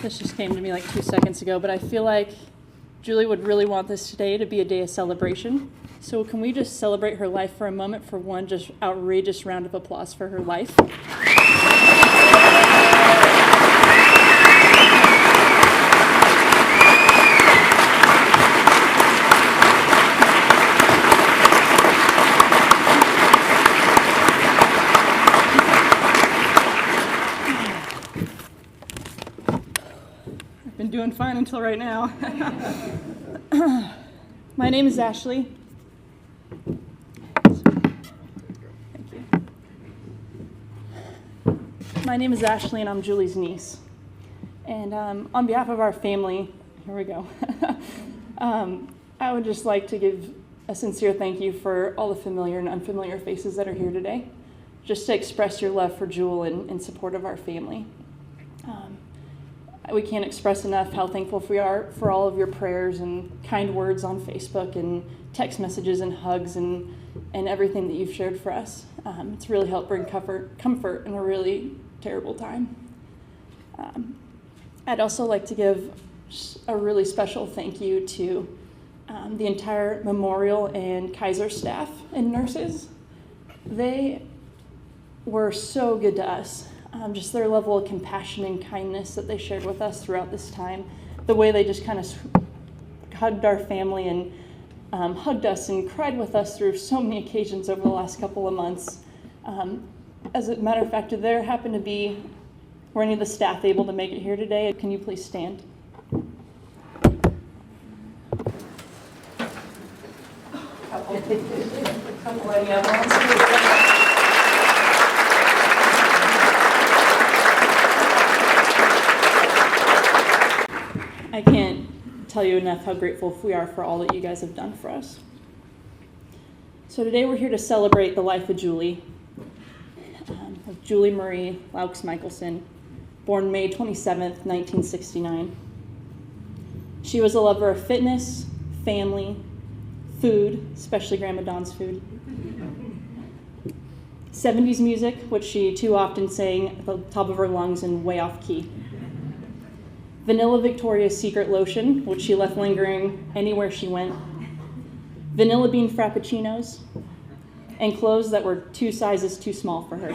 This just came to me like 2 seconds ago, but I feel like Julie would really want this today to be a day of celebration. So can we just celebrate her life for a moment for one just outrageous round of applause for her life? Been doing fine until right now. My name is Ashley. Thank you. My name is Ashley and I'm Julie's niece. And on behalf of our family, here we go. I would just like to give a sincere thank you for all the familiar and unfamiliar faces that are here today, just to express your love for Jewel and in support of our family. We can't express enough how thankful we are for all of your prayers and kind words on Facebook and text messages and hugs and everything that you've shared for us. It's really helped bring comfort in a really terrible time. I'd also like to give a really special thank you to the entire Memorial and Kaiser staff and nurses. They were so good to us. Just their level of compassion and kindness that they shared with us throughout this time, the way they just kind of hugged our family and hugged us and cried with us through so many occasions over the last couple of months. As a matter of fact, if there happened to be, were any of the staff able to make it here today, can you please stand? I can't tell you enough how grateful we are for all that you guys have done for us. So today we're here to celebrate the life of Julie, of Julie Marie Laux Michelson, born May 27th, 1969. She was a lover of fitness, family, food, especially Grandma Dawn's food, 70s music, which she too often sang at the top of her lungs and way off key. Vanilla Victoria's Secret lotion, which she left lingering anywhere she went. Vanilla bean frappuccinos, and clothes that were 2 sizes too small for her.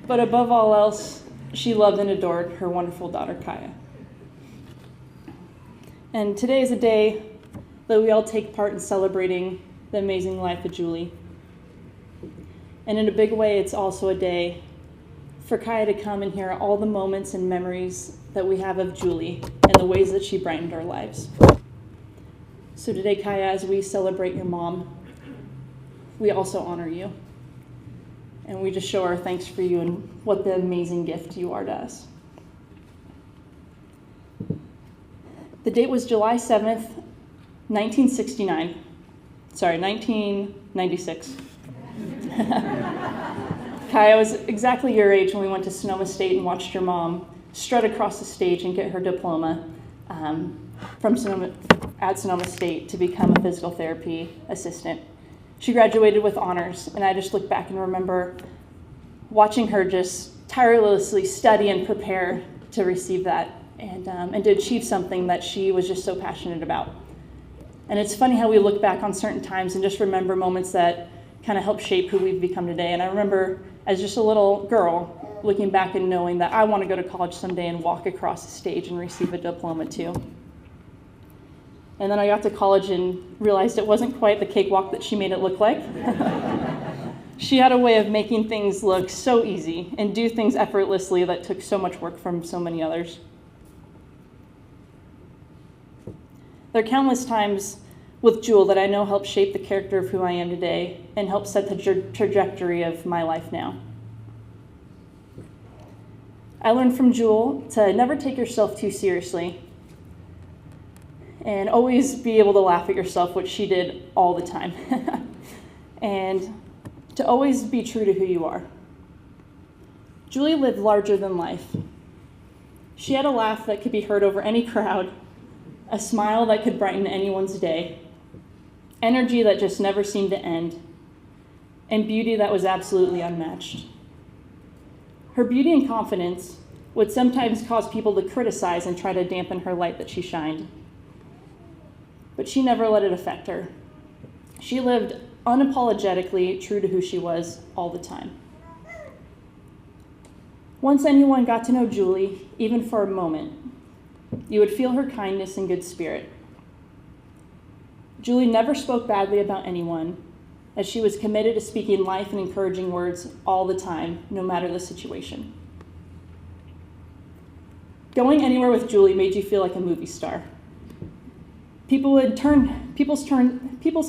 But above all else, she loved and adored her wonderful daughter, Kaya. And today is a day that we all take part in celebrating the amazing life of Julie. And in a big way, it's also a day for Kaya to come and hear all the moments and memories that we have of Julie and the ways that she brightened our lives. So today, Kaya, as we celebrate your mom, we also honor you. And we just show our thanks for you and what the amazing gift you are to us. The date was July 7th, 1996. Kaya was exactly your age when we went to Sonoma State and watched your mom strut across the stage and get her diploma at Sonoma State to become a physical therapy assistant. She graduated with honors, and I just look back and remember watching her just tirelessly study and prepare to receive that and to achieve something that she was just so passionate about. And it's funny how we look back on certain times and just remember moments that kind of helped shape who we've become today. And I remember as just a little girl looking back and knowing that I want to go to college someday and walk across the stage and receive a diploma too. And then I got to college and realized it wasn't quite the cakewalk that she made it look like. She had a way of making things look so easy and do things effortlessly that took so much work from so many others. There are countless times with Jewel that I know helped shape the character of who I am today and helped set the trajectory of my life now. I learned from Jewel to never take yourself too seriously and always be able to laugh at yourself, which she did all the time, and to always be true to who you are. Julie lived larger than life. She had a laugh that could be heard over any crowd, a smile that could brighten anyone's day, energy that just never seemed to end, and beauty that was absolutely unmatched. Her beauty and confidence would sometimes cause people to criticize and try to dampen her light that she shined. But she never let it affect her. She lived unapologetically true to who she was all the time. Once anyone got to know Julie, even for a moment, you would feel her kindness and good spirit. Julie never spoke badly about anyone, as she was committed to speaking life and encouraging words all the time, no matter the situation. Going anywhere with Julie made you feel like a movie star. People's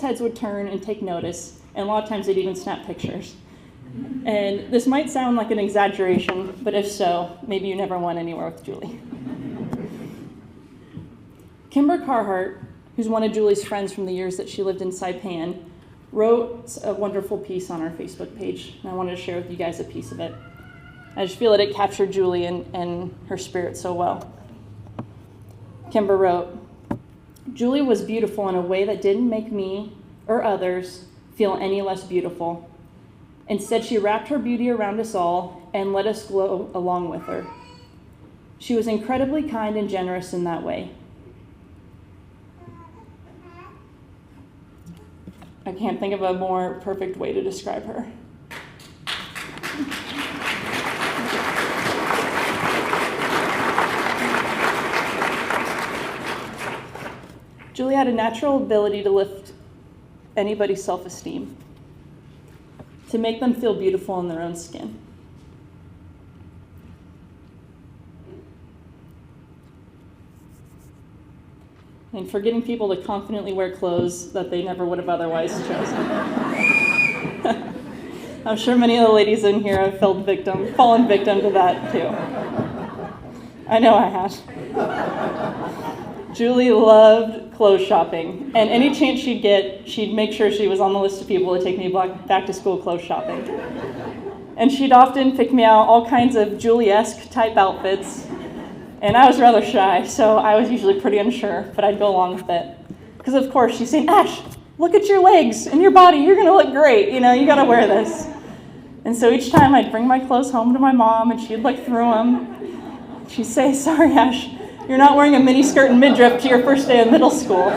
heads would turn and take notice, and a lot of times they'd even snap pictures. And this might sound like an exaggeration, but if so, maybe you never went anywhere with Julie. Kimber Carhart, who's one of Julie's friends from the years that she lived in Saipan, wrote a wonderful piece on our Facebook page, and I wanted to share with you guys a piece of it. I just feel that it captured Julie and her spirit so well. Kimber wrote, "Julie was beautiful in a way that didn't make me or others feel any less beautiful. Instead, she wrapped her beauty around us all and let us glow along with her. She was incredibly kind and generous in that way." I can't think of a more perfect way to describe her. Julie had a natural ability to lift anybody's self-esteem, to make them feel beautiful in their own skin. And for getting people to confidently wear clothes that they never would have otherwise chosen. I'm sure many of the ladies in here have fallen victim to that too. I know I have. Julie loved clothes shopping, and any chance she'd get, she'd make sure she was on the list of people to take me back to school clothes shopping. And she'd often pick me out all kinds of Julie-esque type outfits, and I was rather shy, so I was usually pretty unsure, but I'd go along with it. Because of course she's saying, "Ash, look at your legs and your body, you're gonna look great, you gotta wear this." And so each time I'd bring my clothes home to my mom, and she'd look through them. She'd say, "Sorry, Ash, you're not wearing a mini skirt and midriff to your first day of middle school."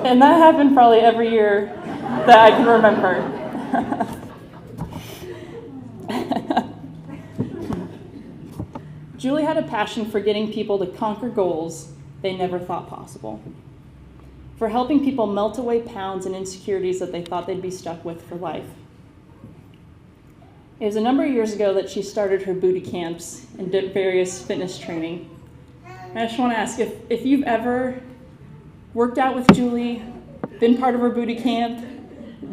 And that happened probably every year that I can remember. Julie had a passion for getting people to conquer goals they never thought possible, for helping people melt away pounds and insecurities that they thought they'd be stuck with for life. It was a number of years ago that she started her booty camps and did various fitness training. And I just want to ask if you've ever worked out with Julie, been part of her booty camp,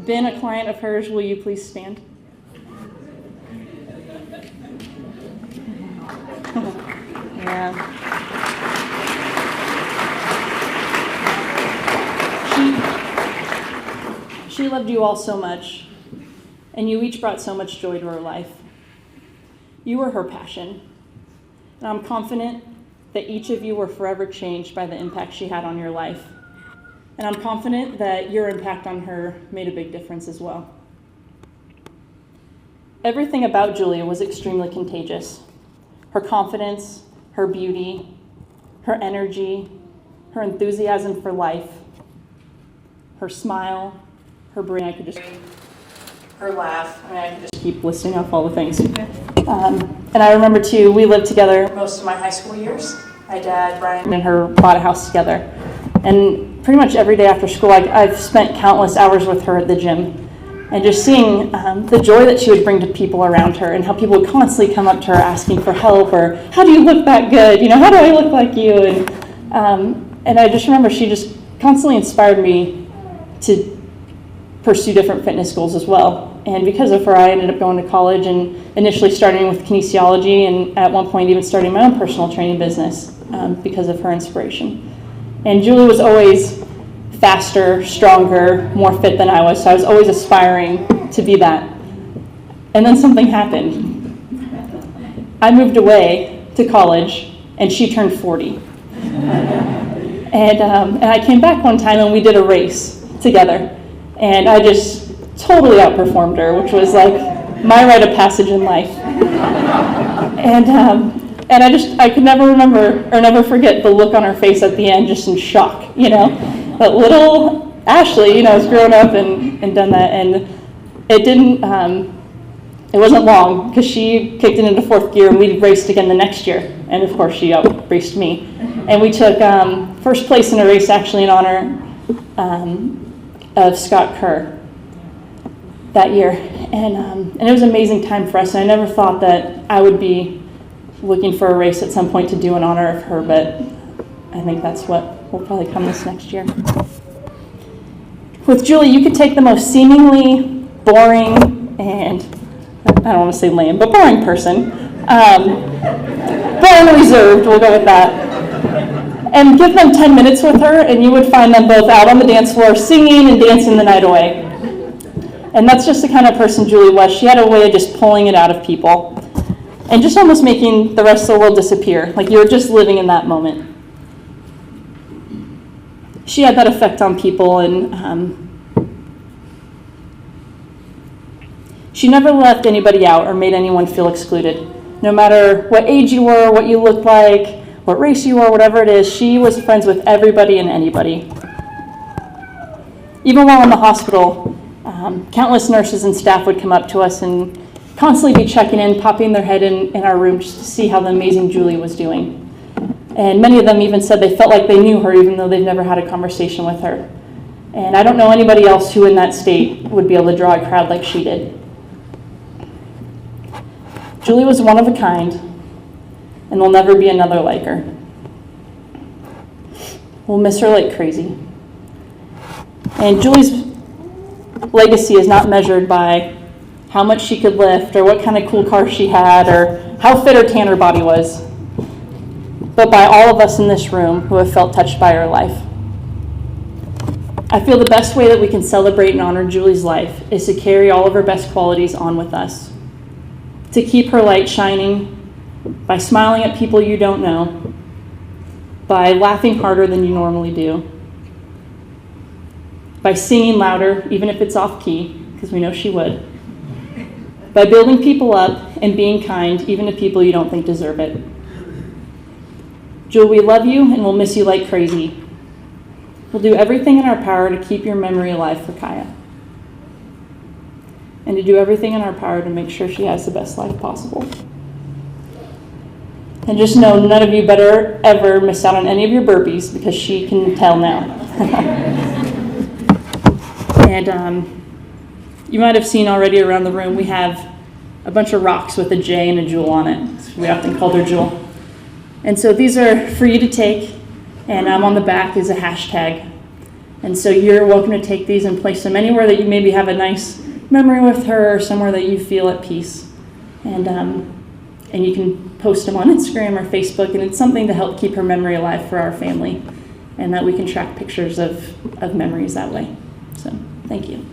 been a client of hers, will you please stand? Yeah. She loved you all so much, and you each brought so much joy to her life. You were her passion, and I'm confident that each of you were forever changed by the impact she had on your life. And I'm confident that your impact on her made a big difference as well. Everything about Julia was extremely contagious. Her confidence, her beauty, her energy, her enthusiasm for life, her smile, her brain, her laugh. I could just keep listing off all the things. And I remember too, we lived together most of my high school years. My dad, Brian, and her bought a house together. And pretty much every day after school, I've spent countless hours with her at the gym. And just seeing the joy that she would bring to people around her, and how people would constantly come up to her asking for help, or how do you look that good? How do I look like you? And I just remember she just constantly inspired me to pursue different fitness goals as well. And because of her, I ended up going to college and initially starting with kinesiology, and at one point even starting my own personal training business because of her inspiration. And Julie was always faster, stronger, more fit than I was, so I was always aspiring to be that. And then something happened. I moved away to college, and she turned 40. And I came back one time, and we did a race together. And I just totally outperformed her, which was like my rite of passage in life. And I could never remember or never forget the look on her face at the end, just in shock, But little Ashley, has grown up and done that, and it wasn't long, because she kicked it into fourth gear, and we raced again the next year, and of course she out-raced me. And we took first place in a race, actually, in honor of Scott Kerr that year. And it was an amazing time for us, and I never thought that I would be looking for a race at some point to do in honor of her, but I think that's what will probably come this next year. With Julie, you could take the most seemingly boring and, I don't want to say lame, but boring person, boring and reserved, we'll go with that, and give them 10 minutes with her, and you would find them both out on the dance floor singing and dancing the night away. And that's just the kind of person Julie was. She had a way of just pulling it out of people and just almost making the rest of the world disappear, like you were just living in that moment. She had that effect on people, and she never left anybody out or made anyone feel excluded. No matter what age you were, what you looked like, what race you were, whatever it is, she was friends with everybody and anybody. Even while in the hospital, countless nurses and staff would come up to us and constantly be checking in, popping their head in our room just to see how the amazing Julie was doing. And many of them even said they felt like they knew her, even though they've never had a conversation with her. And I don't know anybody else who in that state would be able to draw a crowd like she did. Julie was one of a kind, and there'll never be another like her. We'll miss her like crazy. And Julie's legacy is not measured by how much she could lift, or what kind of cool car she had, or how fit or tan her body was, but by all of us in this room who have felt touched by her life. I feel the best way that we can celebrate and honor Julie's life is to carry all of her best qualities on with us, to keep her light shining by smiling at people you don't know, by laughing harder than you normally do, by singing louder, even if it's off key, because we know she would, by building people up and being kind, even to people you don't think deserve it. Julie, we love you and we'll miss you like crazy. We'll do everything in our power to keep your memory alive for Kaya, and to do everything in our power to make sure she has the best life possible. And just know, none of you better ever miss out on any of your burpees, because she can tell now. And you might have seen already around the room, we have a bunch of rocks with a J and a jewel on it. So we often called her Jewel. And so these are for you to take, and on the back is a hashtag. And so you're welcome to take these and place them anywhere that you maybe have a nice memory with her, or somewhere that you feel at peace. And you can post them on Instagram or Facebook, and it's something to help keep her memory alive for our family, and that we can track pictures of memories that way. So thank you.